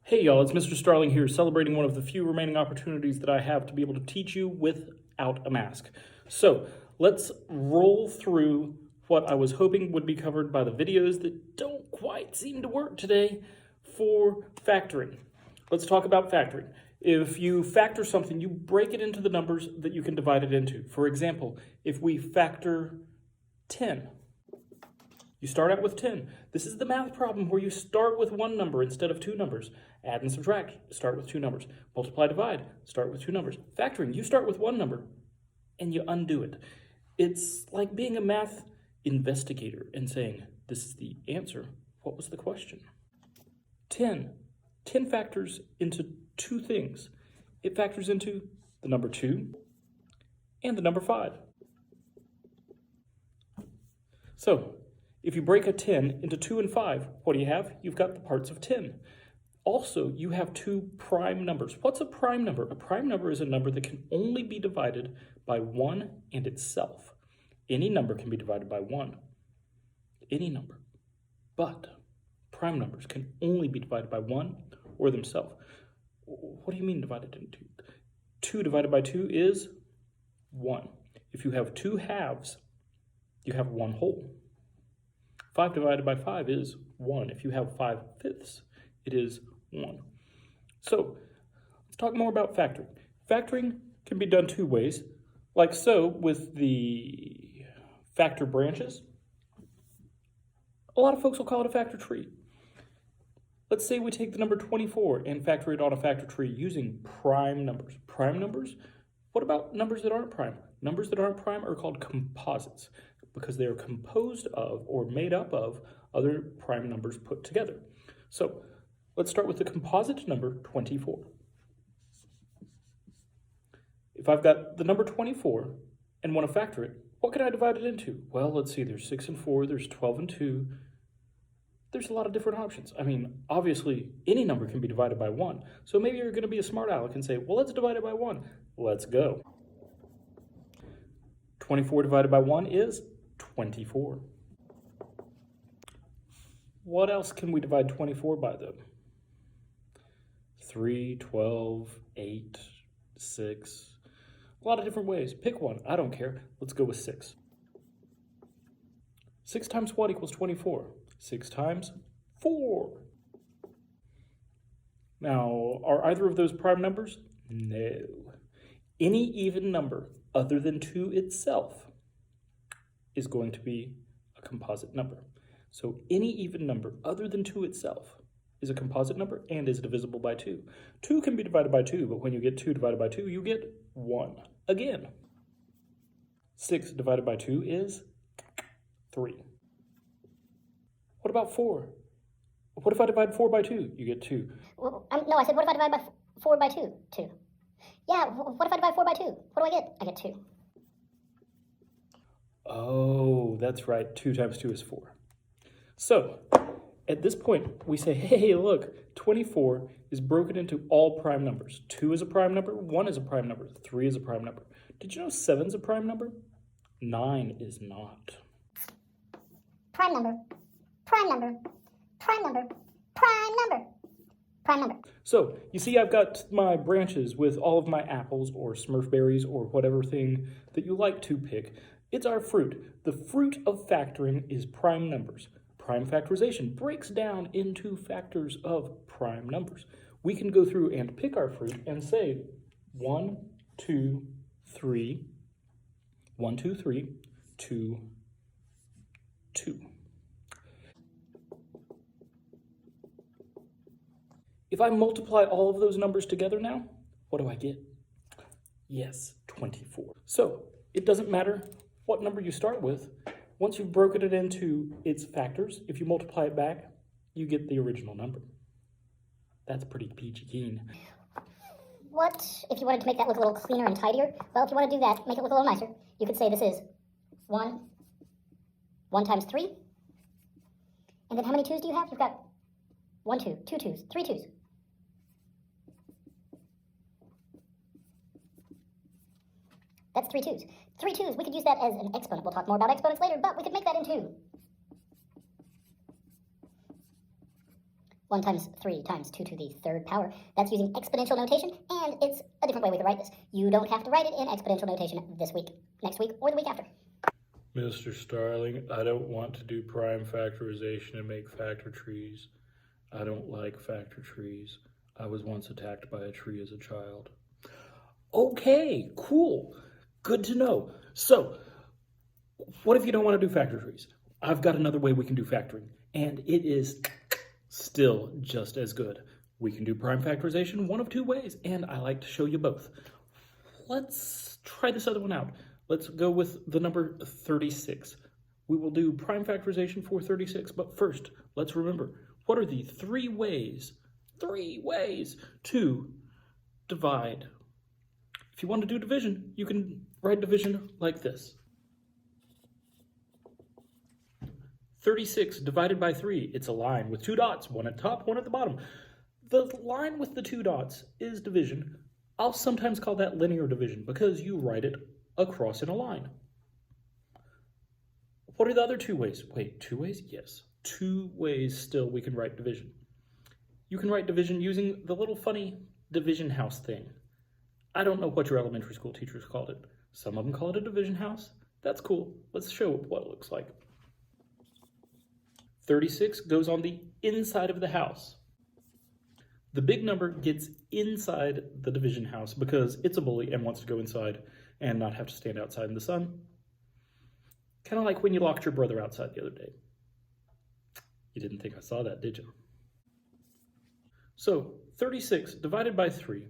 Hey y'all, it's Mr. Starling here, celebrating one of the few remaining opportunities that I have to be able to teach you without a mask. So let's roll through what I was hoping would be covered by the videos that don't quite seem to work today for factoring. Let's talk about factoring. If you factor something, you break it into the numbers that you can divide it into. For example, if we factor 10, you start out with 10. This is the math problem where you start with one number instead of two numbers. Add and subtract, start with two numbers. Multiply, divide, start with two numbers. Factoring, you start with one number and you undo it. It's like being a math investigator and saying, this is the answer. What was the question? 10. 10 factors into two things. It factors into the number 2 and the number 5. So, if you break a 10 into 2 and 5, what do you have? You've got the parts of 10. Also, you have two prime numbers. What's a prime number? A prime number is a number that can only be divided by 1 and itself. Any number can be divided by 1. Any number. But prime numbers can only be divided by 1 or themselves. What do you mean divided into 2? 2 divided by 2 is 1. If you have 2 halves, you have 1 whole. 5 divided by 5 is 1. If you have 5 fifths, it is 1. So, let's talk more about factoring. Factoring can be done two ways, like so with the factor branches. A lot of folks will call it a factor tree. Let's say we take the number 24 and factor it on a factor tree using prime numbers. Prime numbers? What about numbers that aren't prime? Numbers that aren't prime are called composites because they are composed of or made up of other prime numbers put together. So let's start with the composite number 24. If I've got the number 24 and want to factor it, what can I divide it into? Well, let's see, there's 6 and 4, there's 12 and 2. There's a lot of different options. I mean, obviously, any number can be divided by 1. So maybe you're going to be a smart aleck and say, well, let's divide it by 1. Let's go. 24 divided by 1 is 24. What else can we divide 24 by, though? 3, 12, 8, 6. A lot of different ways. Pick one. I don't care. Let's go with 6. 6 times what equals 24? 6 times 4. Now, are either of those prime numbers? No. Any even number other than 2 itself is going to be a composite number. So any even number other than 2 itself is a composite number and is divisible by 2. 2 can be divided by 2, but when you get 2 divided by 2, you get 1 again. 6 divided by 2 is 3. What about 4? What if I divide 4 by 2? You get 2. No, I said, what if I divide by 4 by 2? 2. Yeah, what if I divide 4 by 2? What do I get? I get 2. Oh, that's right. 2 times 2 is 4. So, at this point, we say, hey, look, 24 is broken into all prime numbers. 2 is a prime number, 1 is a prime number, 3 is a prime number. Did you know 7 is a prime number? 9 is not. Prime number, prime number, prime number, prime number, prime number. So, you see I've got my branches with all of my apples or Smurf berries or whatever thing that you like to pick. It's our fruit. The fruit of factoring is prime numbers. Prime factorization breaks down into factors of prime numbers. We can go through and pick our fruit and say 1, 2, 3, 1, 2, 3, 2, 2. If I multiply all of those numbers together now, what do I get? Yes, 24. So it doesn't matter what number you start with. Once you've broken it into its factors, if you multiply it back, you get the original number. That's pretty peachy keen. What if you wanted to make that look a little cleaner and tidier? Well, if you want to do that, make it look a little nicer, you could say this is 1 times 3. And then how many 2's do you have? You've got 1, 2, 2 2's, 3 2's. That's 3 2's. 3 2's, we could use that as an exponent. We'll talk more about exponents later, but we could make that into 1 times 3 times 2 to the third power. That's using exponential notation, and it's a different way we can write this. You don't have to write it in exponential notation this week, next week, or the week after. Mr. Starling, I don't want to do prime factorization and make factor trees. I don't like factor trees. I was once attacked by a tree as a child. Okay, cool. Good to know. So, what if you don't want to do factor trees? I've got another way we can do factoring, and it is still just as good. We can do prime factorization one of two ways, and I like to show you both. Let's try this other one out. Let's go with the number 36. We will do prime factorization for 36, but first, let's remember, what are the three ways to divide? If you want to do division, you can write division like this. 36 divided by 3, it's a line with two dots, one at the top, one at the bottom. The line with the two dots is division. I'll sometimes call that linear division because you write it across in a line. What are the other two ways? Wait, two ways? Yes, two ways still we can write division. You can write division using the little funny division house thing. I don't know what your elementary school teachers called it. Some of them call it a division house. That's cool. Let's show what it looks like. 36 goes on the inside of the house. The big number gets inside the division house because it's a bully and wants to go inside and not have to stand outside in the sun. Kind of like when you locked your brother outside the other day. You didn't think I saw that, did you? So 36 divided by 3.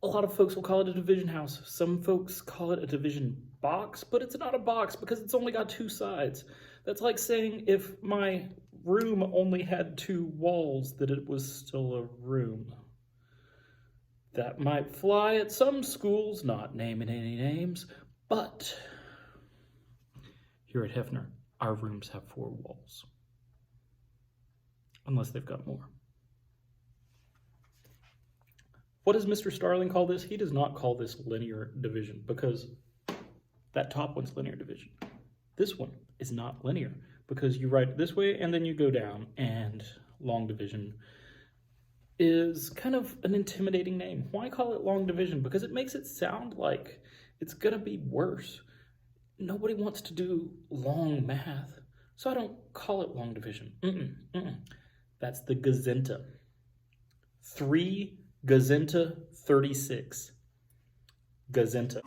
A lot of folks will call it a division house. Some folks call it a division box, but it's not a box because it's only got two sides. That's like saying if my room only had two walls, that it was still a room. That might fly at some schools, not naming any names, but here at Hefner, our rooms have 4 walls. Unless they've got more. What does Mr. Starling call this? He does not call this linear division because that top one's linear division. This one is not linear because you write it this way and then you go down, and long division is kind of an intimidating name. Why call it long division? Because it makes it sound like it's gonna be worse. Nobody wants to do long math, so I don't call it long division. That's the Gazenta. 3 Gazenta 36. Gazenta.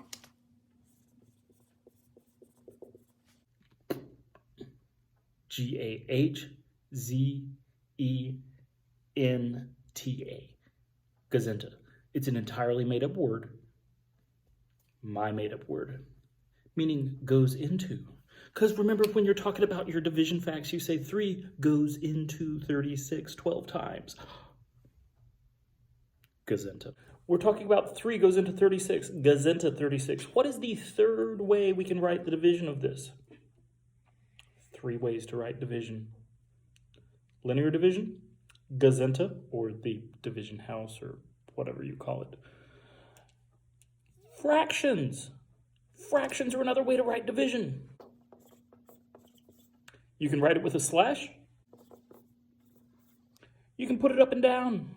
Gahzenta. Gazenta. It's an entirely made-up word. My made-up word. Meaning goes into. Because remember, when you're talking about your division facts, you say 3 goes into 36 12 times. Gazenta. We're talking about 3 goes into 36. Gazenta 36. What is the third way we can write the division of this? 3 ways to write division. Linear division, Gazenta, or the division house, or whatever you call it. Fractions. Fractions are another way to write division. You can write it with a slash. You can put it up and down.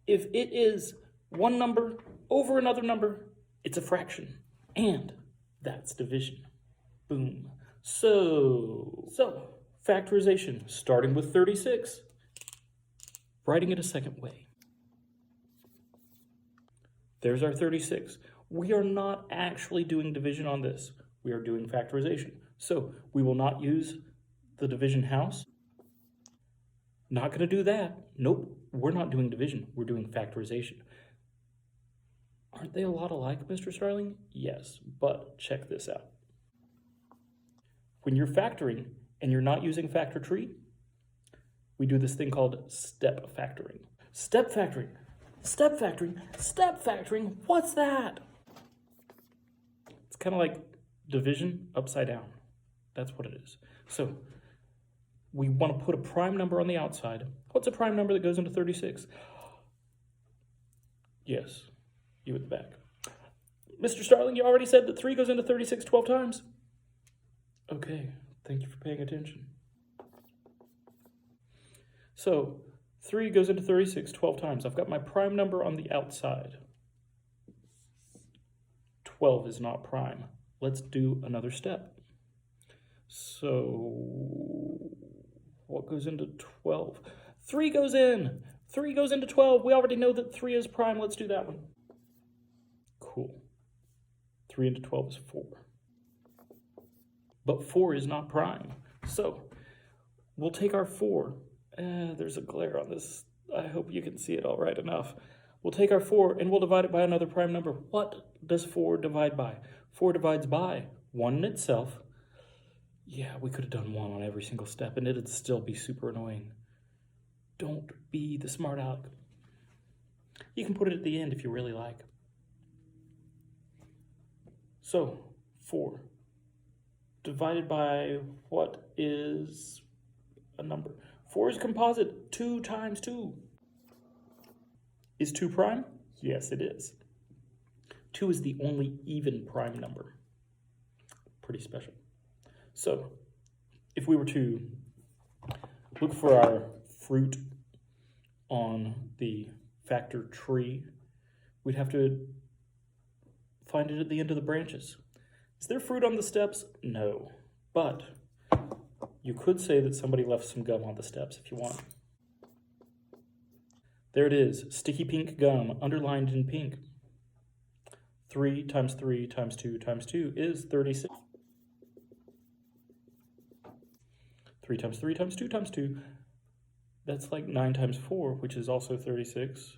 If it is one number over another number, it's a fraction. And that's division. Boom. So factorization, starting with 36, writing it a second way. There's our 36. We are not actually doing division on this. We are doing factorization. So we will not use the division house. Not going to do that. Nope, we're not doing division. We're doing factorization. Aren't they a lot alike, Mr. Starling? Yes, but check this out. When you're factoring and you're not using factor tree, we do this thing called step factoring. Step factoring, step factoring, step factoring, what's that? It's kind of like division upside down. That's what it is. So we want to put a prime number on the outside. What's a prime number that goes into 36? Yes, you at the back. Mr. Starling, you already said that 3 goes into 36 12 times. Okay, thank you for paying attention. So 3 goes into 36 12 times. I've got my prime number on the outside. 12 is not prime. Let's do another step. So what goes into 12? 3 goes in. 3 goes into 12. We already know that 3 is prime. Let's do that one. Cool. 3 into 12 is 4. But 4 is not prime. So we'll take our 4. There's a glare on this. I hope you can see it all right enough. We'll take our 4 and we'll divide it by another prime number. What does 4 divide by? 4 divides by 1 in itself. Yeah, we could have done 1 on every single step and it'd still be super annoying. Don't be the smart aleck. You can put it at the end if you really like. So 4 divided by what is a number? 4 is composite. 2 times 2. Is 2 prime? Yes, it is. 2 is the only even prime number. Pretty special. So, if we were to look for our fruit on the factor tree, we'd have to find it at the end of the branches. Is there fruit on the steps? No. But you could say that somebody left some gum on the steps if you want. There it is, sticky pink gum, underlined in pink. 3 times 3 times 2 times 2 is 36. 3 times 3 times 2 times 2, that's like 9 times 4, which is also 36,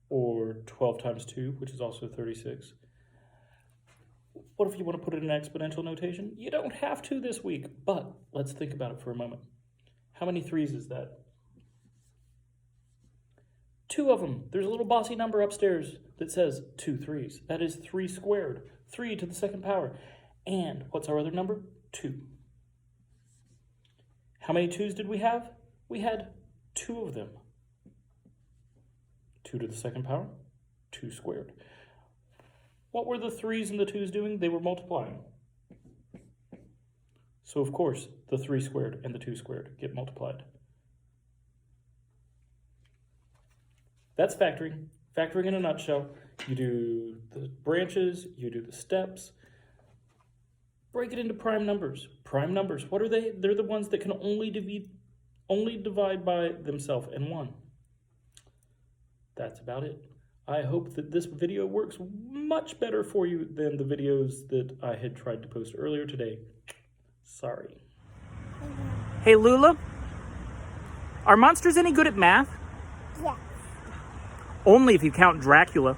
or 12 times 2, which is also 36. What if you want to put it in exponential notation? You don't have to this week, but let's think about it for a moment. How many 3s is that? 2 of them. There's a little bossy number upstairs that says 2 3s. That is 3 squared, 3 to the second power. And what's our other number? 2. How many 2s did we have? We had 2 of them. 2 to the second power, 2 squared. What were the 3s and the 2s doing? They were multiplying. So of course, the 3 squared and the 2 squared get multiplied. That's factoring. Factoring in a nutshell. You do the branches, you do the steps. Break it into prime numbers. Prime numbers, what are they? They're the ones that can only divide by themselves and 1. That's about it. I hope that this video works much better for you than the videos that I had tried to post earlier today. Sorry. Hey, Lula, are monsters any good at math? Yeah. Only if you count Dracula.